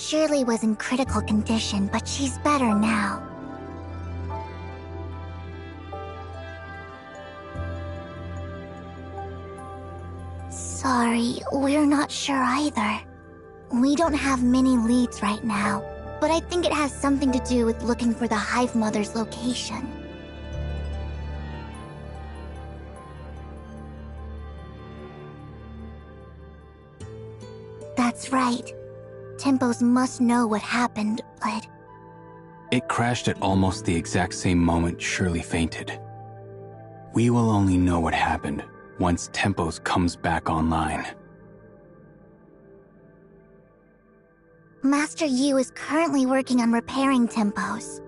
Shirley was in critical condition, but she's better now. Sorry, we're not sure either. We don't have many leads right now, but I think it has something to do with looking for the Hive Mother's location. That's right. Tempos must know what happened, but... It crashed at almost the exact same moment Shirley fainted. We will only know what happened once Tempos comes back online. Master Yu is currently working on repairing Tempos.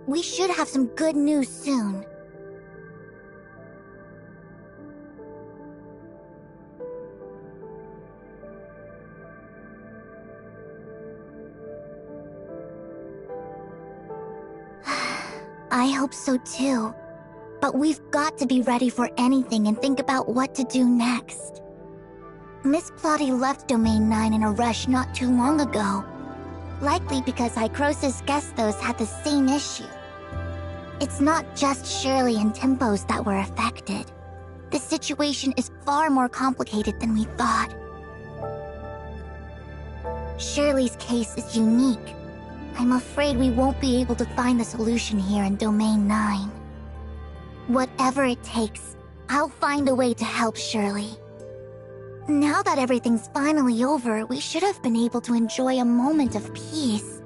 We should have some good news soon. I hope so too. But we've got to be ready for anything and think about what to do next. Miss Plotty left Domain 9 in a rush not too long ago. Likely because Icrosis Gestos had the same issue. It's not just Shirley and Tempos that were affected. The situation is far more complicated than we thought. Shirley's case is unique. I'm afraid we won't be able to find the solution here in Domain 9. Whatever it takes, I'll find a way to help Shirley. Now that everything's finally over, we should have been able to enjoy a moment of peace.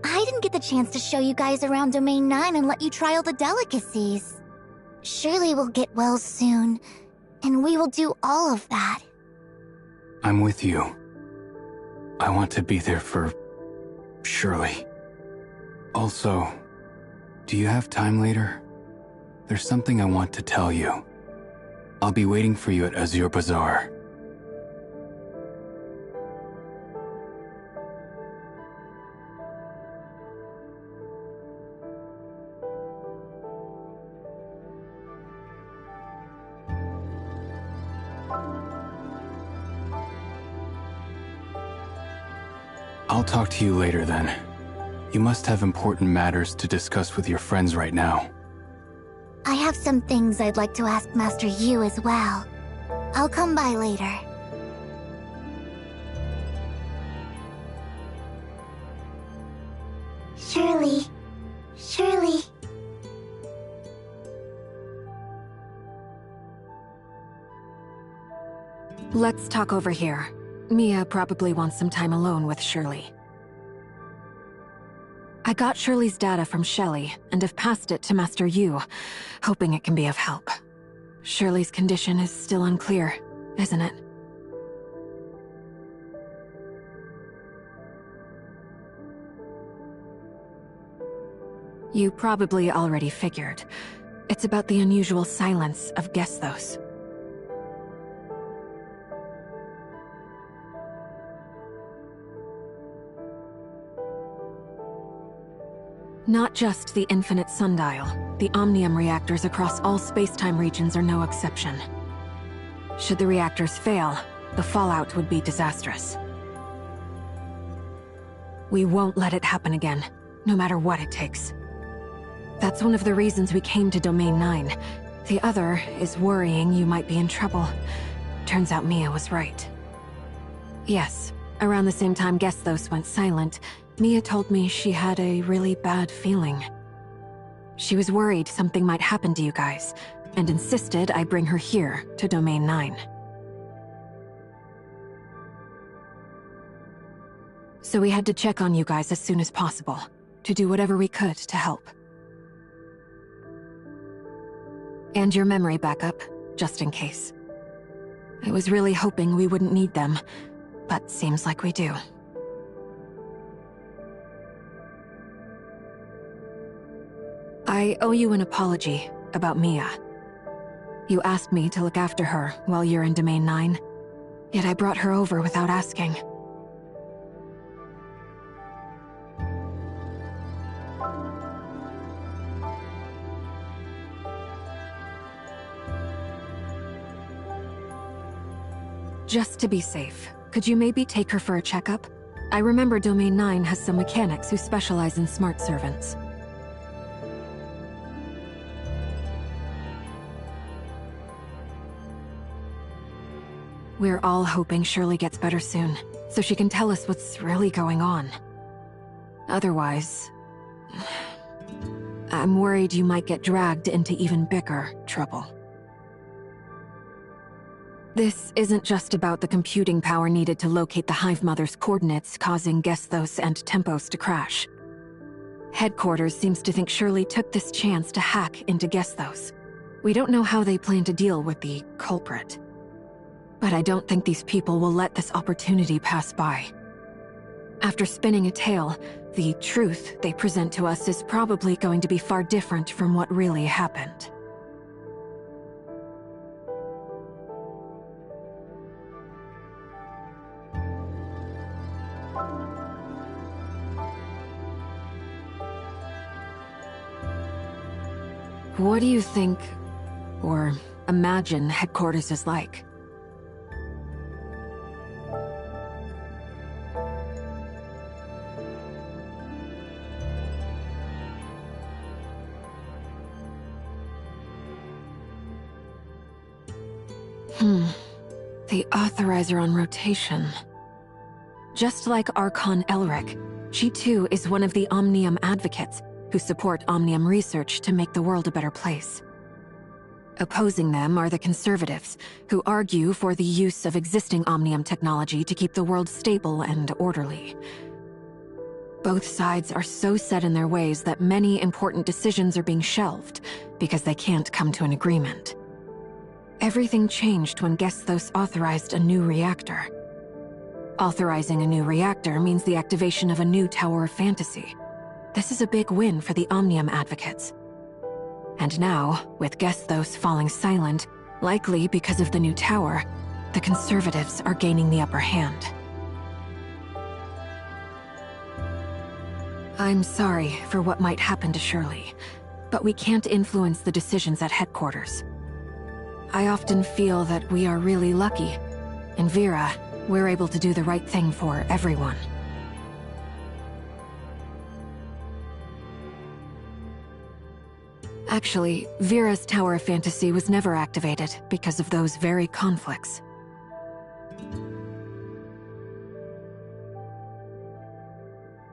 I didn't get the chance to show you guys around Domain 9 and let you try all the delicacies. Shirley will get well soon, and we will do all of that. I'm with you. I want to be there for Shirley. Also, do you have time later? There's something I want to tell you. I'll be waiting for you at Azure Bazaar. I'll talk to you later then. You must have important matters to discuss with your friends right now. I have some things I'd like to ask Master Yu as well. I'll come by later. Shirley. Shirley. Let's talk over here. Mia probably wants some time alone with Shirley. I got Shirley's data from Shelly, and have passed it to Master Yu, hoping it can be of help. Shirley's condition is still unclear, isn't it? You probably already figured. It's about the unusual silence of Gestos. Not just the Infinite Sundial, the Omnium reactors across all space-time regions are no exception. Should the reactors fail, the fallout would be disastrous. We won't let it happen again, no matter what it takes. That's one of the reasons we came to Domain 9. The other is worrying you might be in trouble. Turns out Mia was right. Yes, around the same time Gestos went silent, Mia told me she had a really bad feeling. She was worried something might happen to you guys, and insisted I bring her here to Domain 9. So we had to check on you guys as soon as possible, to do whatever we could to help. And your memory backup, just in case. I was really hoping we wouldn't need them, but seems like we do. I owe you an apology about Mia. You asked me to look after her while you're in Domain 9, yet I brought her over without asking. Just to be safe, could you maybe take her for a checkup? I remember Domain 9 has some mechanics who specialize in smart servants. We're all hoping Shirley gets better soon, so she can tell us what's really going on. Otherwise, I'm worried you might get dragged into even bigger trouble. This isn't just about the computing power needed to locate the Hive Mother's coordinates, causing Gesthos and Tempos to crash. Headquarters seems to think Shirley took this chance to hack into Gesthos. We don't know how they plan to deal with the culprit. But I don't think these people will let this opportunity pass by. After spinning a tale, the truth they present to us is probably going to be far different from what really happened. What do you think, or imagine, headquarters is like? The Authorizer on rotation. Just like Archon Elric, she too is one of the Omnium advocates who support Omnium research to make the world a better place. Opposing them are the Conservatives, who argue for the use of existing Omnium technology to keep the world stable and orderly. Both sides are so set in their ways that many important decisions are being shelved because they can't come to an agreement. Everything changed when Gesthos authorized a new reactor. Authorizing a new reactor means the activation of a new Tower of Fantasy. This is a big win for the Omnium advocates. And now, with Gesthos falling silent, likely because of the new tower, the Conservatives are gaining the upper hand. I'm sorry for what might happen to Shirley, but we can't influence the decisions at headquarters. I often feel that we are really lucky. In Vera, we're able to do the right thing for everyone. Actually, Vera's Tower of Fantasy was never activated because of those very conflicts.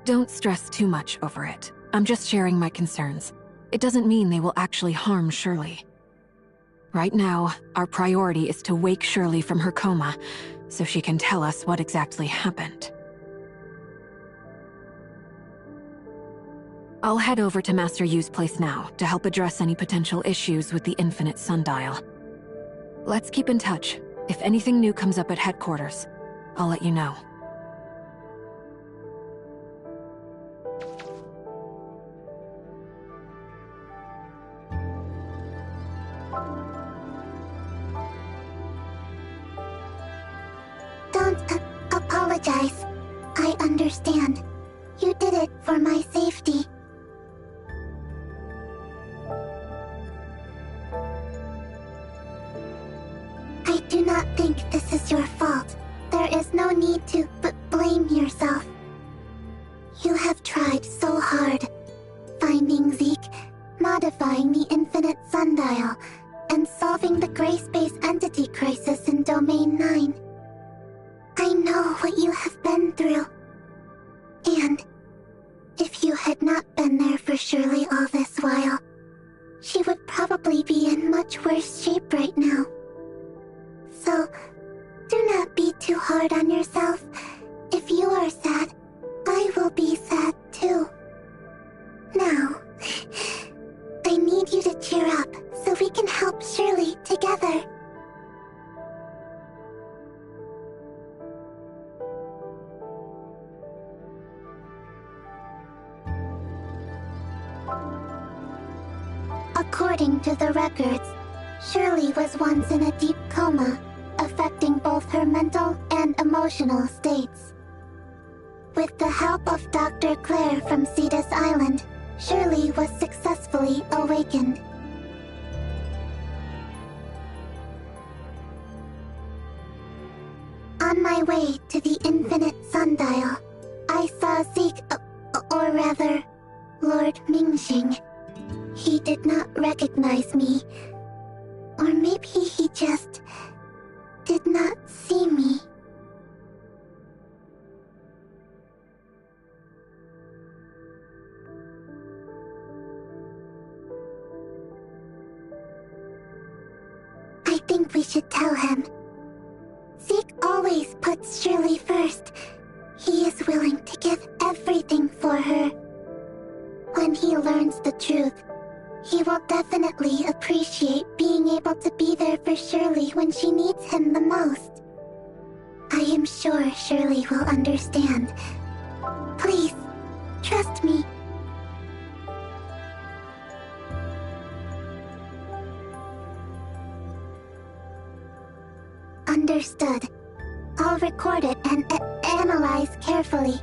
Don't stress too much over it. I'm just sharing my concerns. It doesn't mean they will actually harm Shirley. Right now, our priority is to wake Shirley from her coma, so she can tell us what exactly happened. I'll head over to Master Yu's place now to help address any potential issues with the Infinite Sundial. Let's keep in touch. If anything new comes up at headquarters, I'll let you know. Don't apologize. I understand. You did it for my safety. I do not think this is your fault. There is no need to blame yourself. You have tried so hard. Finding Zeke, modifying the Infinite Sundial, and solving the Gray Space Entity crisis in Domain 9. I know what you have been through. And if you had not been there for Shirley all this while, she would probably be in much worse shape right now. So, do not be too hard on yourself. If you are sad, I will be sad too. Now, I need you to cheer up so we can help Shirley together. According to the records, Shirley was once in a deep coma, affecting both her mental and emotional states. With the help of Dr. Claire from Cetus Island, Shirley was successfully awakened. On my way to the Infinite Sundial, Zeke, or rather, Lord Mingjing. He did not recognize me. Or maybe he just did not see me. I think we should tell him. Zeke always puts Shirley first. He is willing to give everything for her. When he learns the truth, he will definitely appreciate being able to be there for Shirley when she needs him the most. I am sure Shirley will understand. Please, trust me. Understood. I'll record it and analyze carefully.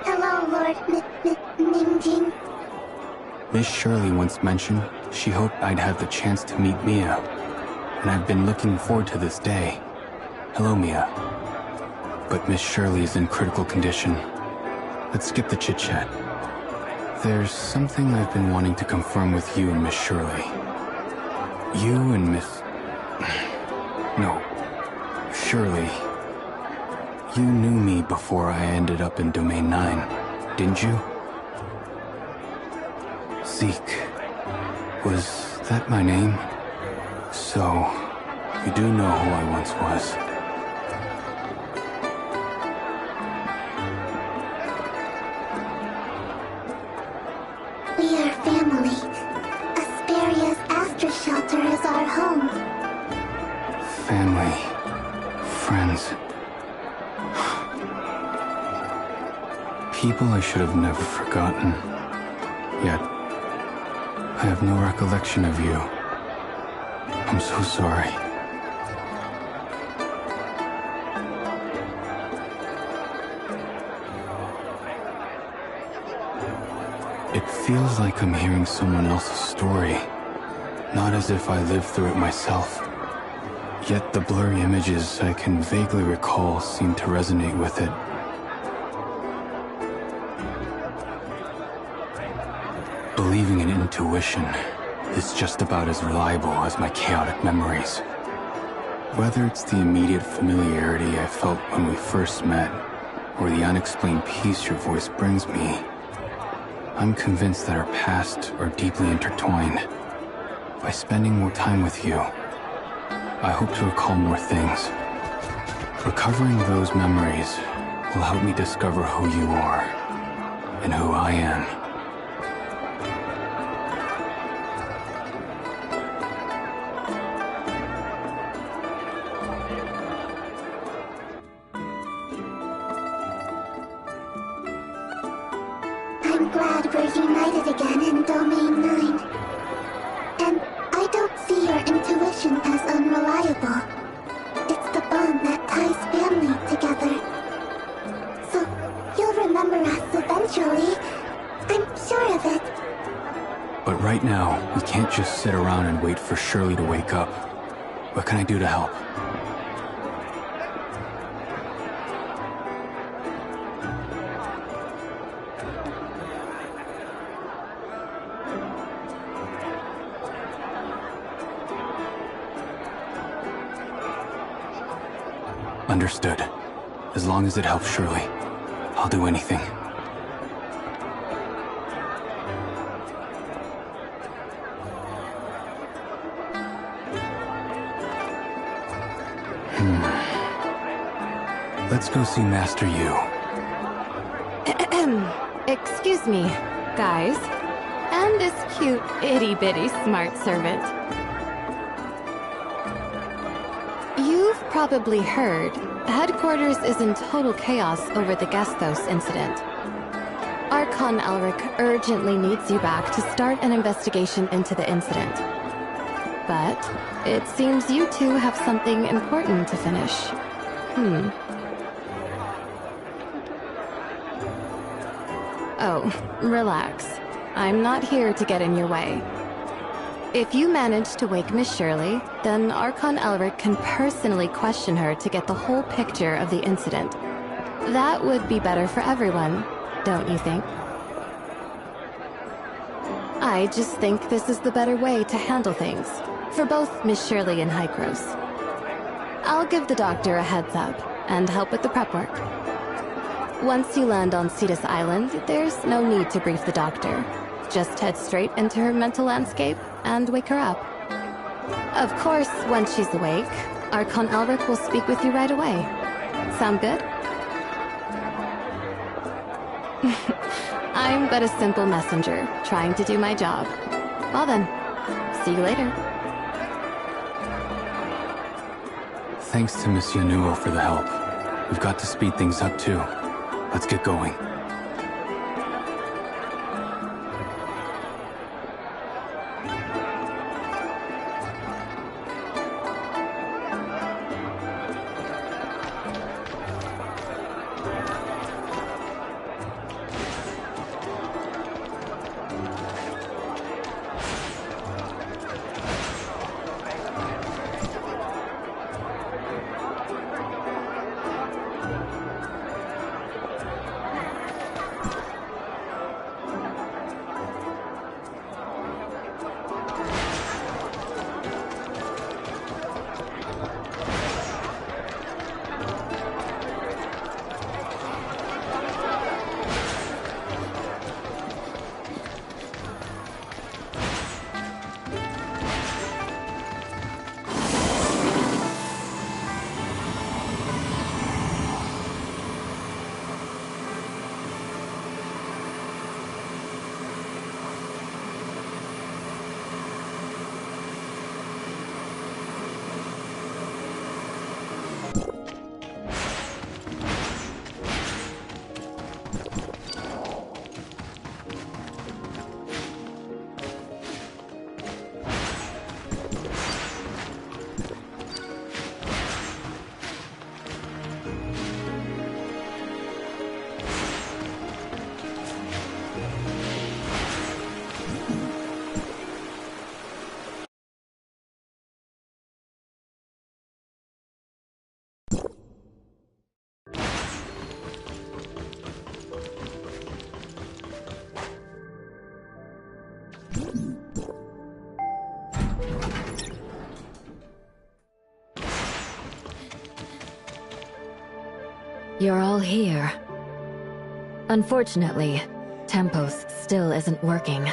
Hello, Lord Mingjing. Miss Shirley once mentioned she hoped I'd have the chance to meet Mia, and I've been looking forward to this day. Hello, Mia. But Miss Shirley is in critical condition. Let's skip the chit-chat. There's something I've been wanting to confirm with you and Miss Shirley. You and Miss... No. Shirley. You knew me before I ended up in Domain 9, didn't you? Zeke. Was that my name? So, you do know who I once was. We are family. Asperia's Astra Shelter is our home. Family. Friends. People I should have never forgotten. Yet, I have no recollection of you. I'm so sorry. It feels like I'm hearing someone else's story, not as if I lived through it myself. Yet the blurry images I can vaguely recall seem to resonate with it. Believing in intuition is just about as reliable as my chaotic memories. Whether it's the immediate familiarity I felt when we first met, or the unexplained peace your voice brings me, I'm convinced that our pasts are deeply intertwined. By spending more time with you, I hope to recall more things. Recovering those memories will help me discover who you are and who I am. I'm glad we're united again in Domain 9. And I don't see your intuition as unreliable. It's the bond that ties family together. So, you'll remember us eventually. I'm sure of it. But right now, we can't just sit around and wait for Shirley to wake up. What can I do to help? Understood. As long as it helps Shirley, I'll do anything. Let's go see Master Yu. Excuse me, guys. And this cute, itty-bitty smart servant. You've probably heard, Headquarters is in total chaos over the Gestos incident. Archon Elric urgently needs you back to start an investigation into the incident. But it seems you two have something important to finish. Oh, relax. I'm not here to get in your way. If you manage to wake Miss Shirley, then Archon Elric can personally question her to get the whole picture of the incident. That would be better for everyone, don't you think? I just think this is the better way to handle things, for both Miss Shirley and Hykros. I'll give the doctor a heads up, and help with the prep work. Once you land on Cetus Island, there's no need to brief the doctor. Just head straight into her mental landscape and wake her up. Of course, once she's awake, Archon Elric will speak with you right away. Sound good? I'm but a simple messenger, trying to do my job. Well then, see you later. Thanks to Miss Yanuo for the help. We've got to speed things up too. Let's get going. You're all here. Unfortunately, Tempos still isn't working.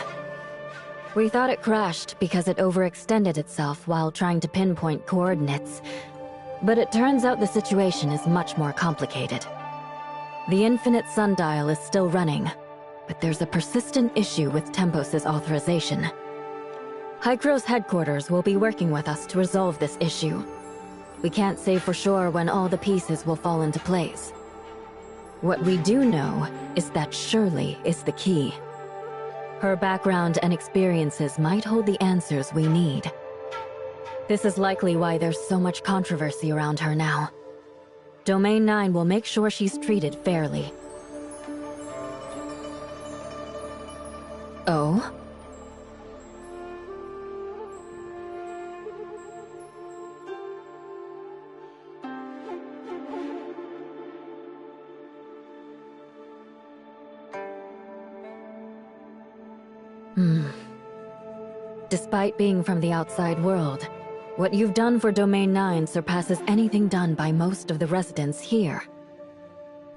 We thought it crashed because it overextended itself while trying to pinpoint coordinates. But it turns out the situation is much more complicated. The Infinite Sundial is still running, but there's a persistent issue with Tempos' authorization. Hykros headquarters will be working with us to resolve this issue. We can't say for sure when all the pieces will fall into place. What we do know is that Shirley is the key. Her background and experiences might hold the answers we need. This is likely why there's so much controversy around her now. Domain 9 will make sure she's treated fairly. Oh? Despite being from the outside world, what you've done for Domain 9 surpasses anything done by most of the residents here.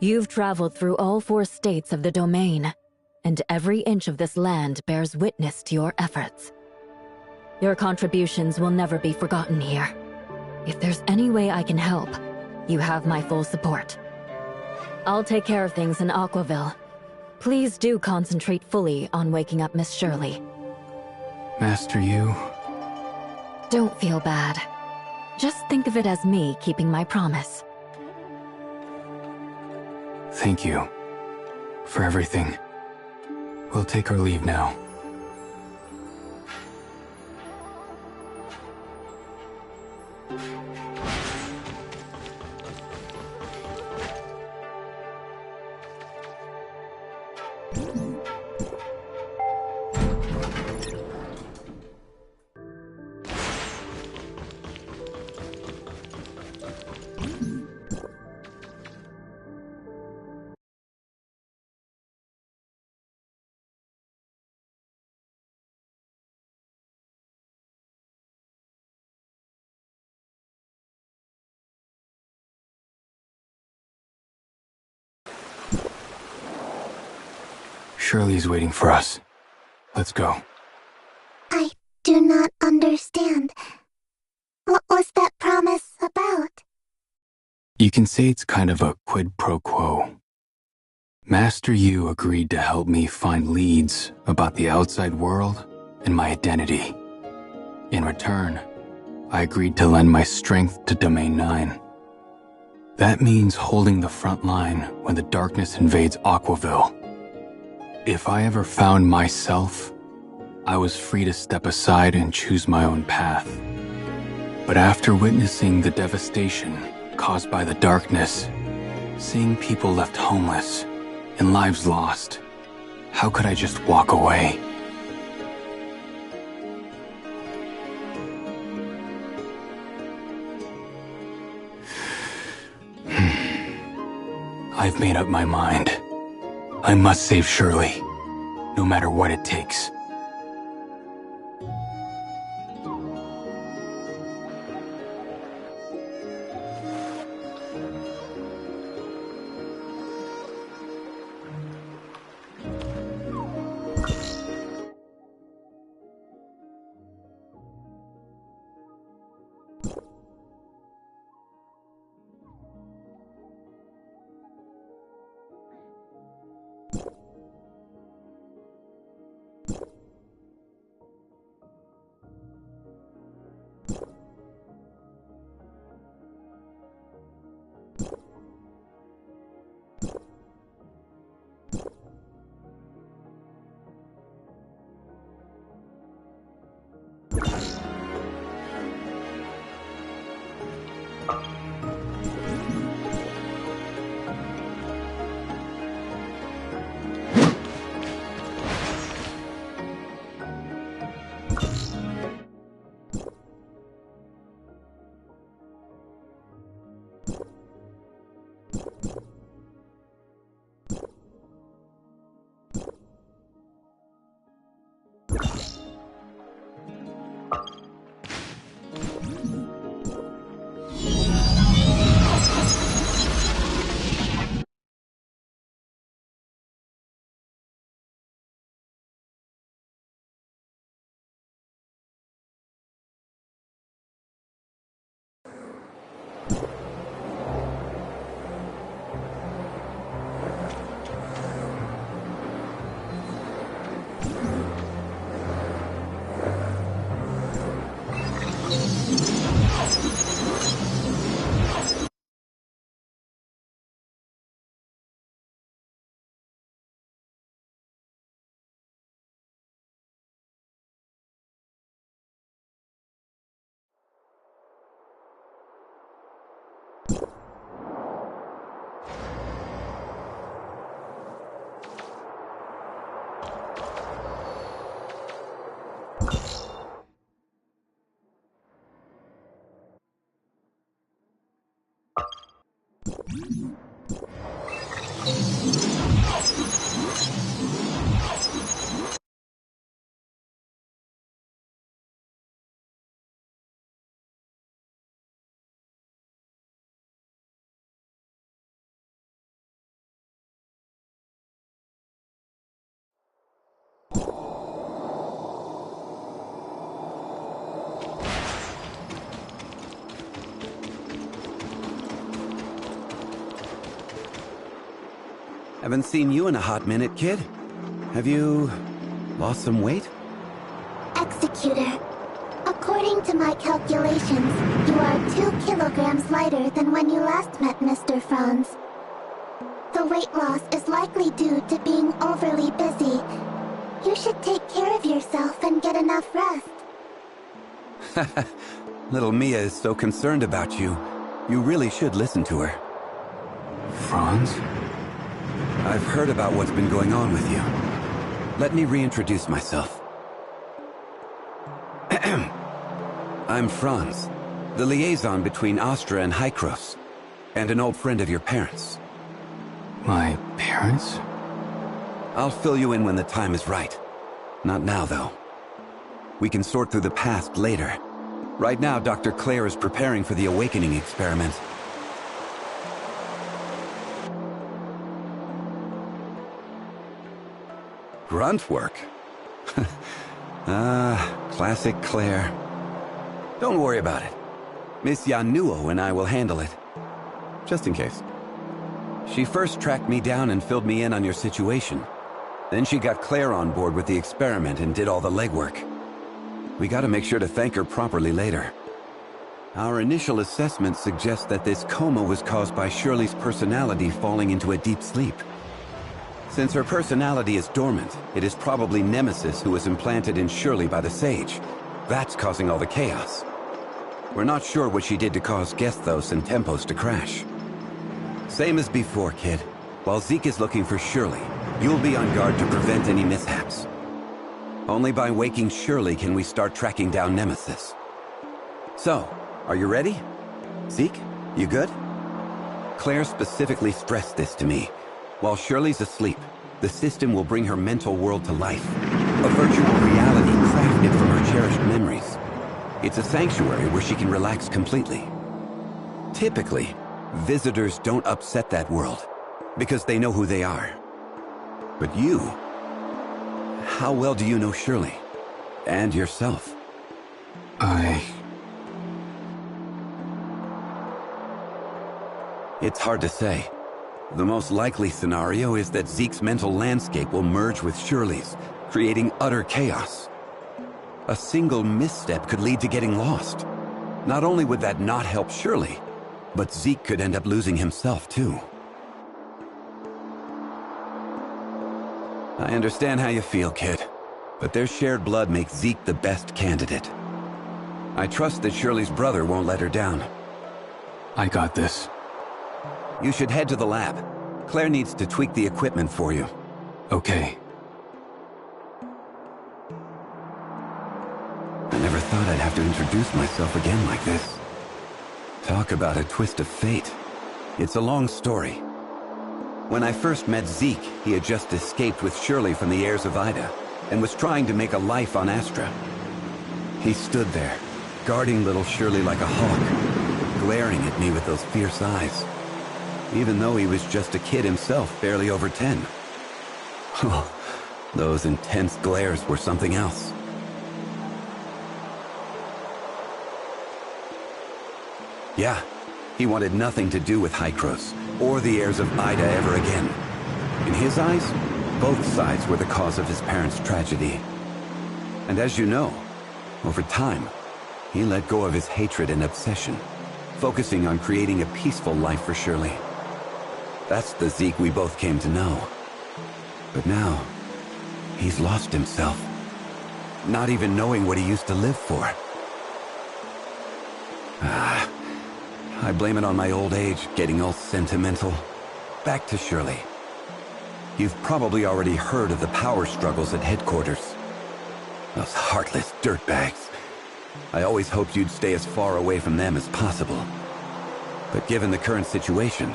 You've traveled through all 4 states of the Domain, and every inch of this land bears witness to your efforts. Your contributions will never be forgotten here. If there's any way I can help, you have my full support. I'll take care of things in Aquaville. Please do concentrate fully on waking up Miss Shirley. Master Yu? Don't feel bad. Just think of it as me keeping my promise. Thank you for everything. We'll take our leave now. Shirley's waiting for us. Let's go. I do not understand. What was that promise about? You can say it's kind of a quid pro quo. Master Yu agreed to help me find leads about the outside world and my identity. In return, I agreed to lend my strength to Domain 9. That means holding the front line when the darkness invades Aquaville. If I ever found myself, I was free to step aside and choose my own path. But after witnessing the devastation caused by the darkness, seeing people left homeless and lives lost, how could I just walk away? I've made up my mind. I must save Shirley, no matter what it takes. Haven't seen you in a hot minute, kid. Have you lost some weight? Executor, according to my calculations, you are 2 kilograms lighter than when you last met Mr. Franz. The weight loss is likely due to being overly busy. You should take care of yourself and get enough rest. Little Mia is so concerned about you. You really should listen to her. Franz? I've heard about what's been going on with you. Let me reintroduce myself. I'm Franz, the liaison between Astra and Hykros, and an old friend of your parents. My parents? I'll fill you in when the time is right. Not now, though. We can sort through the past later. Right now, Dr. Claire is preparing for the awakening experiment. Grunt work? Classic Claire. Don't worry about it. Miss Yanuo and I will handle it. Just in case. She first tracked me down and filled me in on your situation. Then she got Claire on board with the experiment and did all the legwork. We gotta make sure to thank her properly later. Our initial assessment suggests that this coma was caused by Shirley's personality falling into a deep sleep. Since her personality is dormant, it is probably Nemesis who was implanted in Shirley by the Sage. That's causing all the chaos. We're not sure what she did to cause Gesthos and Tempos to crash. Same as before, kid. While Zeke is looking for Shirley, you'll be on guard to prevent any mishaps. Only by waking Shirley can we start tracking down Nemesis. So, are you ready? Zeke, you good? Claire specifically stressed this to me. While Shirley's asleep, the system will bring her mental world to life. A virtual reality crafted from her cherished memories. It's a sanctuary where she can relax completely. Typically, visitors don't upset that world, because they know who they are. But you... how well do you know Shirley? And yourself? It's hard to say. The most likely scenario is that Zeke's mental landscape will merge with Shirley's, creating utter chaos. A single misstep could lead to getting lost. Not only would that not help Shirley, but Zeke could end up losing himself too. I understand how you feel, kid, but their shared blood makes Zeke the best candidate. I trust that Shirley's brother won't let her down. I got this. You should head to the lab. Claire needs to tweak the equipment for you. Okay. I never thought I'd have to introduce myself again like this. Talk about a twist of fate. It's a long story. When I first met Zeke, he had just escaped with Shirley from the heirs of Ida, and was trying to make a life on Astra. He stood there, guarding little Shirley like a hawk, glaring at me with those fierce eyes. Even though he was just a kid himself, barely over 10. Oh, those intense glares were something else. Yeah, he wanted nothing to do with Hykros, or the heirs of Ida ever again. In his eyes, both sides were the cause of his parents' tragedy. And as you know, over time, he let go of his hatred and obsession, focusing on creating a peaceful life for Shirley. That's the Zeke we both came to know. But now, he's lost himself, not even knowing what he used to live for. I blame it on my old age, getting all sentimental. Back to Shirley. You've probably already heard of the power struggles at headquarters. Those heartless dirtbags. I always hoped you'd stay as far away from them as possible. But given the current situation,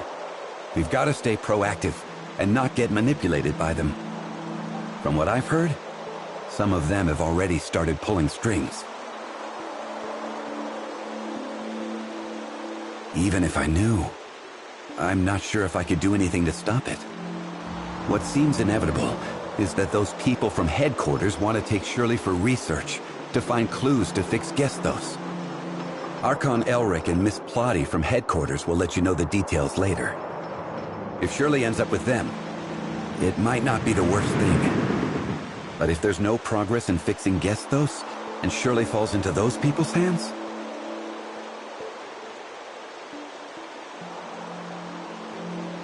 We've got to stay proactive and not get manipulated by them. From what I've heard, some of them have already started pulling strings. Even if I knew, I'm not sure if I could do anything to stop it. What seems inevitable is that those people from headquarters want to take Shirley for research, to find clues to fix Gestos. Archon Elric and Miss Plotty from headquarters will let you know the details later. If Shirley ends up with them, it might not be the worst thing. But if there's no progress in fixing Gestos, and Shirley falls into those people's hands?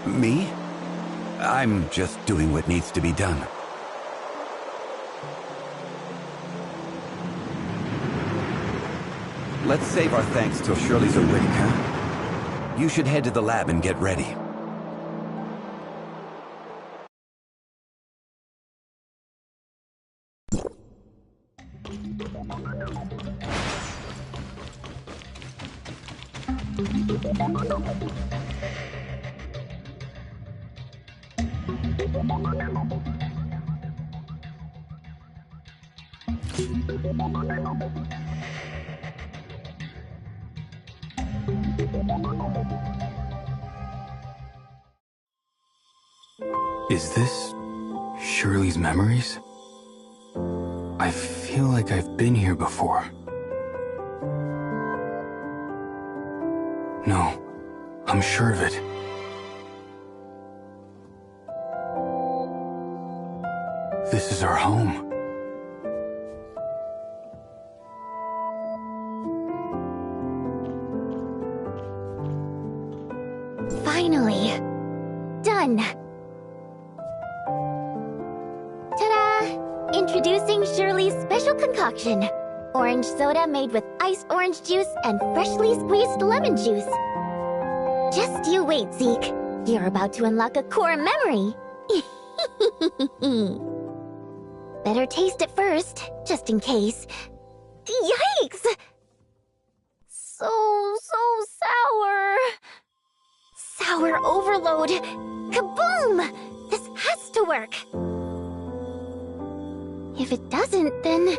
Me? I'm just doing what needs to be done. Let's save our thanks till Shirley's awake, huh? You should head to the lab and get ready. Is this Shirley's memories? I feel like I've been here before. No, I'm sure of it. This is our home. Finally. Done. Ta-da! Introducing Shirley's special concoction. Orange soda made with iced orange juice and freshly squeezed lemon juice. Just you wait, Zeke. You're about to unlock a core memory. Better taste it first, just in case. Yikes! So sour. Sour overload. Kaboom! This has to work. If it doesn't, then...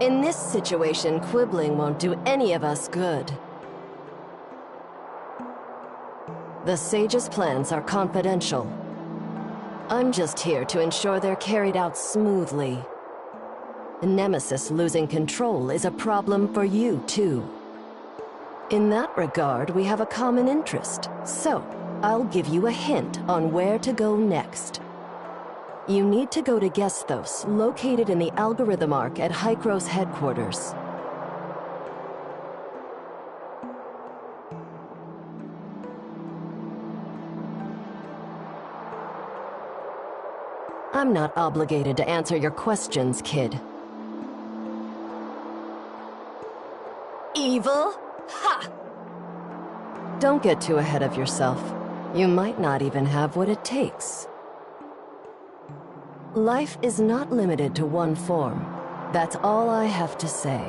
In this situation, quibbling won't do any of us good. The Sage's plans are confidential. I'm just here to ensure they're carried out smoothly. Nemesis losing control is a problem for you, too. In that regard, we have a common interest, so I'll give you a hint on where to go next. You need to go to Gesthos, located in the Algorithm Arc at Hykros headquarters. I'm not obligated to answer your questions, kid. Evil? Ha! Don't get too ahead of yourself. You might not even have what it takes. Life is not limited to one form. That's all I have to say.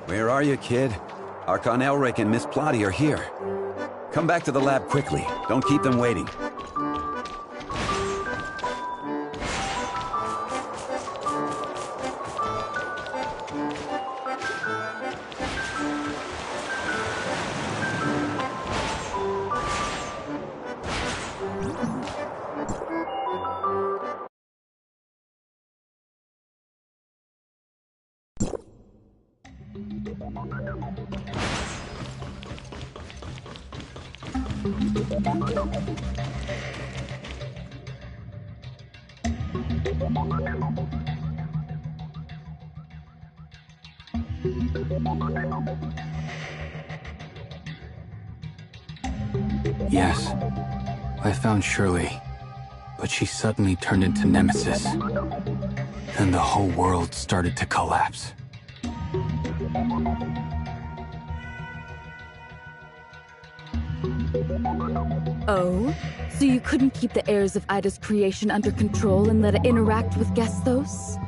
Where are you, kid? Archon Elric and Miss Plotty are here. Come back to the lab quickly. Don't keep them waiting. Yes, I found Shirley, but she suddenly turned into Nemesis. Then the whole world started to collapse. Oh? So you couldn't keep the heirs of Ida's creation under control and let it interact with Gesthos?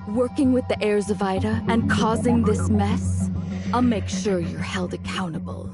Working with the heirs of Ida and causing this mess? I'll make sure you're held accountable.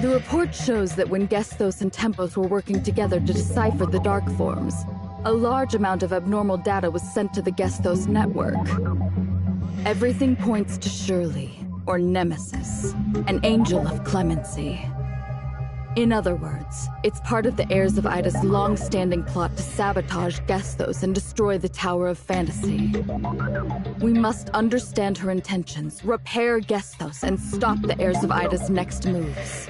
The report shows that when Gesthos and Tempos were working together to decipher the Dark Forms, a large amount of abnormal data was sent to the Gesthos network. Everything points to Shirley, or Nemesis, an angel of clemency. In other words, it's part of the heirs of Ida's long-standing plot to sabotage Gesthos and destroy the Tower of Fantasy. We must understand her intentions, repair Gesthos, and stop the heirs of Ida's next moves.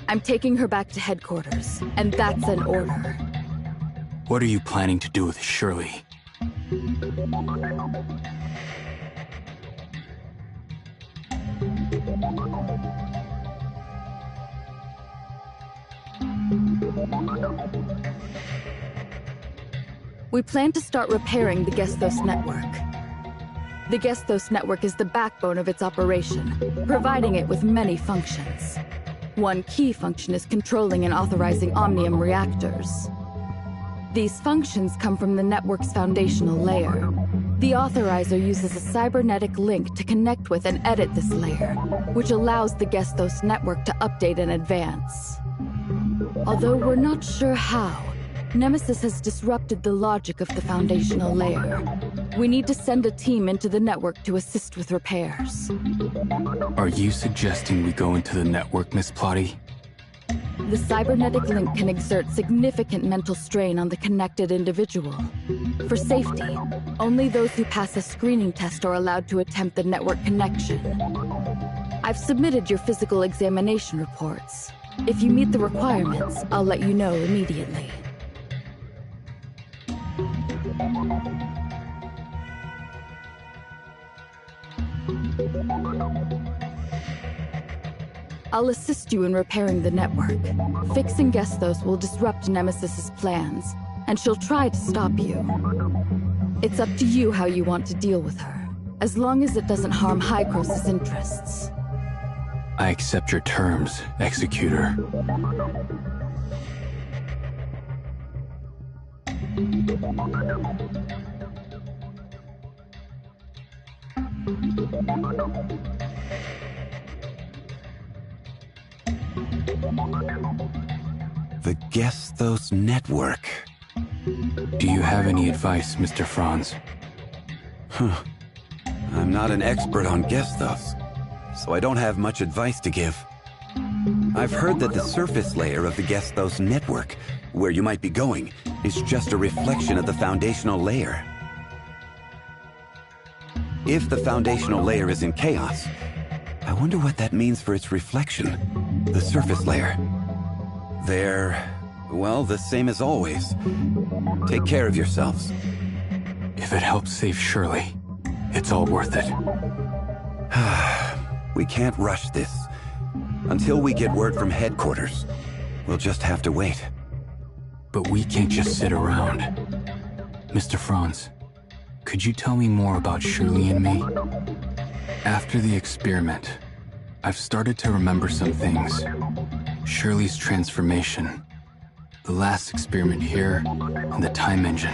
I'm taking her back to headquarters, and that's an order. What are you planning to do with Shirley? We plan to start repairing the Gesthos network. The Gesthos network is the backbone of its operation, providing it with many functions. One key function is controlling and authorizing Omnium reactors. These functions come from the network's foundational layer. The authorizer uses a cybernetic link to connect with and edit this layer, which allows the Gesthos network to update and advance. Although we're not sure how, Nemesis has disrupted the logic of the foundational layer. We need to send a team into the network to assist with repairs. Are you suggesting we go into the network, Miss Plotty? The cybernetic link can exert significant mental strain on the connected individual. For safety, only those who pass a screening test are allowed to attempt the network connection. I've submitted your physical examination reports. If you meet the requirements, I'll let you know immediately. I'll assist you in repairing the network. Fixing Gestos will disrupt Nemesis's plans, and she'll try to stop you. It's up to you how you want to deal with her, as long as it doesn't harm Hykros' interests. I accept your terms, Executor. The Gestos network. Do you have any advice, Mr. Franz? I'm not an expert on Gestos, so I don't have much advice to give. I've heard that the surface layer of the Gestos network, where you might be going, is just a reflection of the foundational layer. If the foundational layer is in chaos, I wonder what that means for its reflection, the surface layer. They're, well, the same as always. Take care of yourselves. If it helps save Shirley, it's all worth it. We can't rush this. Until we get word from headquarters, we'll just have to wait. But we can't just sit around. Mr. Franz, could you tell me more about Shirley and me? After the experiment, I've started to remember some things. Shirley's transformation, the last experiment here, and the time engine.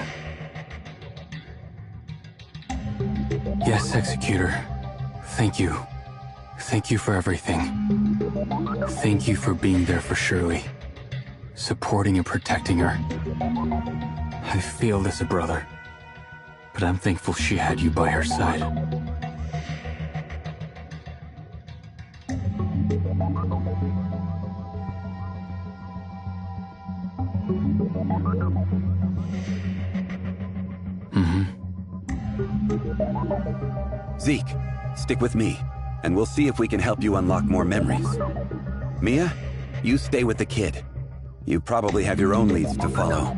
Yes, Executor. Thank you. Thank you for everything. Thank you for being there for Shirley, supporting and protecting her. I failed as a brother, but I'm thankful she had you by her side. Zeke, stick with me, and we'll see if we can help you unlock more memories. Mia, you stay with the kid. You probably have your own leads to follow.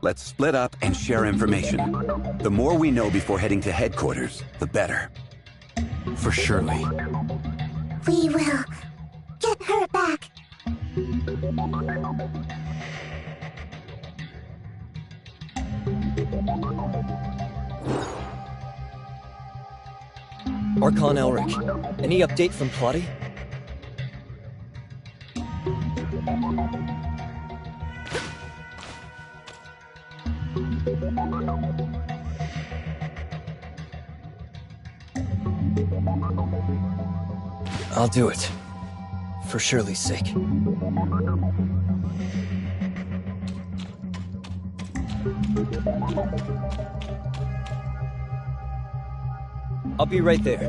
Let's split up and share information. The more we know before heading to headquarters, the better. For Shirley. We will get her back. Archon Elric, any update from Plotty? I'll do it. For Shirley's sake. I'll be right there.